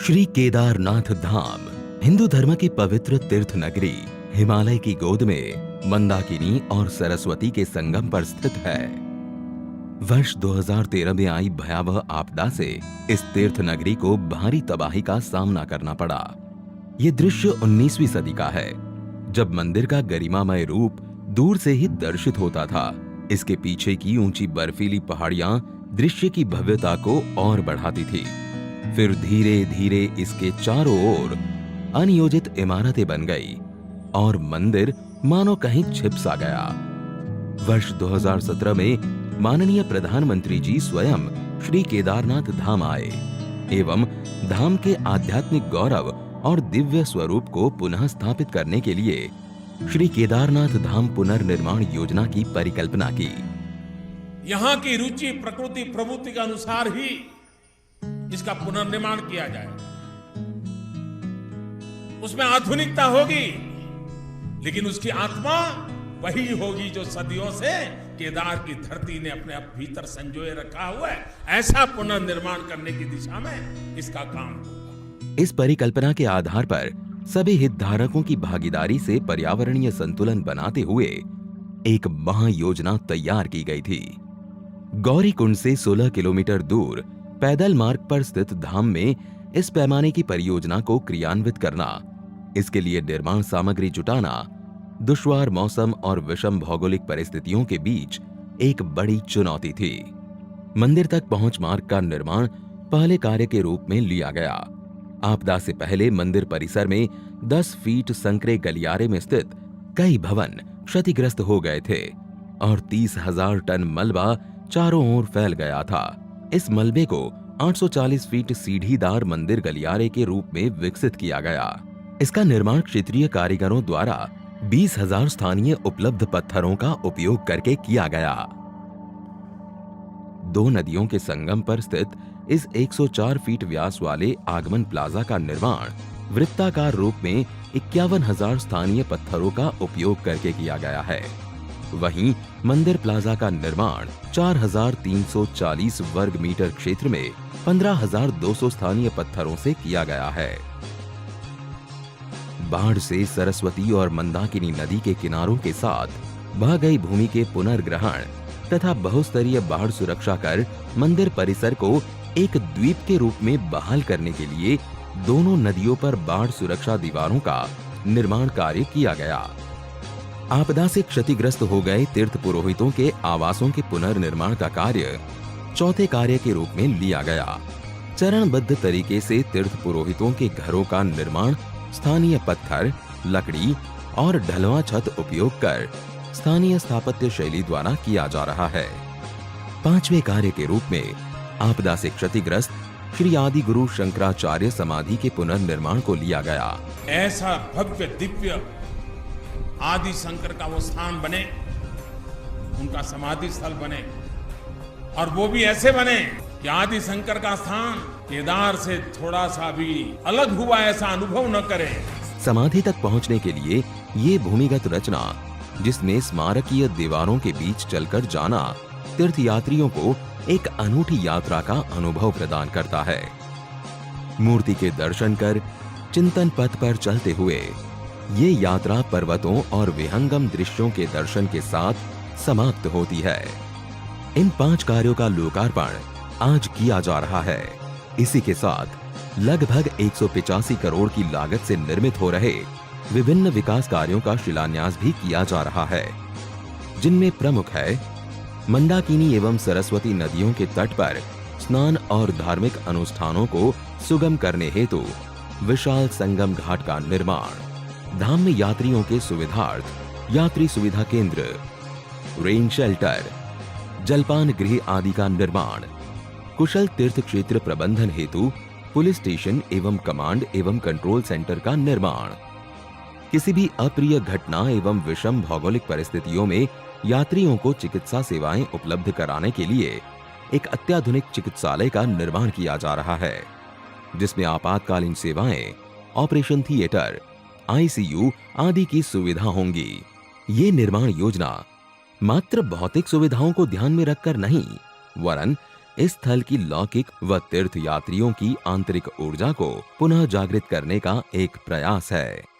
श्री केदारनाथ धाम हिंदू धर्म की पवित्र तीर्थ नगरी हिमालय की गोद में मंदाकिनी और सरस्वती के संगम पर स्थित है। वर्ष 2013 में आई भयावह आपदा से इस तीर्थ नगरी को भारी तबाही का सामना करना पड़ा। ये दृश्य 19वीं सदी का है, जब मंदिर का गरिमामय रूप दूर से ही दर्शित होता था। इसके पीछे की ऊंची बर्फीली पहाड़ियां दृश्य की भव्यता को और बढ़ाती थी। फिर धीरे धीरे इसके चारों ओर अनियोजित इमारतें बन गई और मंदिर मानो कहीं छिप सा गया। वर्ष 2017 में माननीय प्रधानमंत्री जी स्वयं श्री केदारनाथ धाम आए एवं धाम के आध्यात्मिक गौरव और दिव्य स्वरूप को पुनः स्थापित करने के लिए श्री केदारनाथ धाम पुनर्निर्माण योजना की परिकल्पना की। यहाँ की रुचि प्रकृति प्रवृत्ति के अनुसार ही इसका पुनर्निर्माण किया जाए। उसमें आधुनिकता होगी, लेकिन उसकी आत्मा वही होगी जो सदियों से केदार की धरती ने अपने भीतर संजोए रखा हुआ है। ऐसा पुनर्निर्माण करने की दिशा में इसका काम होगा। इस परिकल्पना के आधार पर सभी हितधारकों की भागीदारी से पर्यावरणीय संतुलन बनाते हुए एक महायोजना तैयार की गई थी। गौरीकुंड से 16 किलोमीटर दूर पैदल मार्ग पर स्थित धाम में इस पैमाने की परियोजना को क्रियान्वित करना, इसके लिए निर्माण सामग्री जुटाना, दुश्वार मौसम और विषम भौगोलिक परिस्थितियों के बीच एक बड़ी चुनौती थी। मंदिर तक पहुंच मार्ग का निर्माण पहले कार्य के रूप में लिया गया। आपदा से पहले मंदिर परिसर में 10 फीट संकरे गलियारे में स्थित कई भवन क्षतिग्रस्त हो गए थे और 30,000 टन मलबा चारों ओर फैल गया था। इस मलबे को 840 फीट सीढ़ीदार मंदिर गलियारे के रूप में विकसित किया गया। इसका निर्माण क्षेत्रीय कारीगरों द्वारा 20,000 स्थानीय उपलब्ध पत्थरों का उपयोग करके किया गया। 2 नदियों के संगम पर स्थित इस 104 फीट व्यास वाले आगमन प्लाजा का निर्माण वृत्ताकार रूप में 51,000 स्थानीय पत्थरों का उपयोग करके किया गया है। वहीं मंदिर प्लाजा का निर्माण 4,340 वर्ग मीटर क्षेत्र में 15,200 स्थानीय पत्थरों से किया गया है। बाढ़ से सरस्वती और मंदाकिनी नदी के किनारों के साथ बह गई भूमि के पुनर्ग्रहण तथा बहुस्तरीय बाढ़ सुरक्षा कर मंदिर परिसर को एक द्वीप के रूप में बहाल करने के लिए दोनों नदियों पर बाढ़ सुरक्षा दीवारों का निर्माण कार्य किया गया। आपदा से क्षतिग्रस्त हो गए तीर्थ पुरोहितों के आवासों के पुनर्निर्माण का कार्य चौथे कार्य के रूप में लिया गया। चरणबद्ध तरीके से तीर्थ पुरोहितों के घरों का निर्माण स्थानीय पत्थर, लकड़ी और ढलवां छत उपयोग कर स्थानीय स्थापत्य शैली द्वारा किया जा रहा है। 5वें कार्य के रूप में आपदा से क्षतिग्रस्त श्री आदि गुरु शंकराचार्य समाधि के पुनर्निर्माण को लिया गया। ऐसा भव्य दिव्य आदि शंकर का वो स्थान बने, उनका समाधि स्थल बने, और वो भी ऐसे बने कि आदि शंकर का स्थान केदार से थोड़ा सा भी अलग हुआ ऐसा अनुभव न करे। समाधि तक पहुंचने के लिए ये भूमिगत रचना, जिसमें स्मारकीय दीवारों के बीच चलकर जाना तीर्थयात्रियों को एक अनूठी यात्रा का अनुभव प्रदान करता है। मूर्ति के दर्शन कर चिंतन पथ पर चलते हुए ये यात्रा पर्वतों और विहंगम दृश्यों के दर्शन के साथ समाप्त होती है। इन 5 कार्यों का लोकार्पण आज किया जा रहा है। इसी के साथ लगभग 185 करोड़ की लागत से निर्मित हो रहे विभिन्न विकास कार्यों का शिलान्यास भी किया जा रहा है, जिनमें प्रमुख है मंदाकिनी एवं सरस्वती नदियों के तट पर स्नान और धार्मिक अनुष्ठानों को सुगम करने हेतु विशाल संगम घाट का निर्माण, धाम में यात्रियों के सुविधार्थ यात्री सुविधा केंद्र, रेन शेल्टर, जलपान गृह आदि का निर्माण, कुशल तीर्थ क्षेत्र प्रबंधन हेतु पुलिस स्टेशन एवं कमांड एवं कंट्रोल सेंटर का निर्माण, किसी भी अप्रिय घटना एवं विषम भौगोलिक परिस्थितियों में यात्रियों को चिकित्सा सेवाएं उपलब्ध कराने के लिए एक अत्याधुनिक चिकित्सालय का निर्माण किया जा रहा है, जिसमें आपातकालीन सेवाएं, ऑपरेशन थिएटर, ICU आदि की सुविधा होंगी। ये निर्माण योजना मात्र भौतिक सुविधाओं को ध्यान में रखकर नहीं, वरन इस स्थल की लौकिक व तीर्थ यात्रियों की आंतरिक ऊर्जा को पुनः जागृत करने का एक प्रयास है।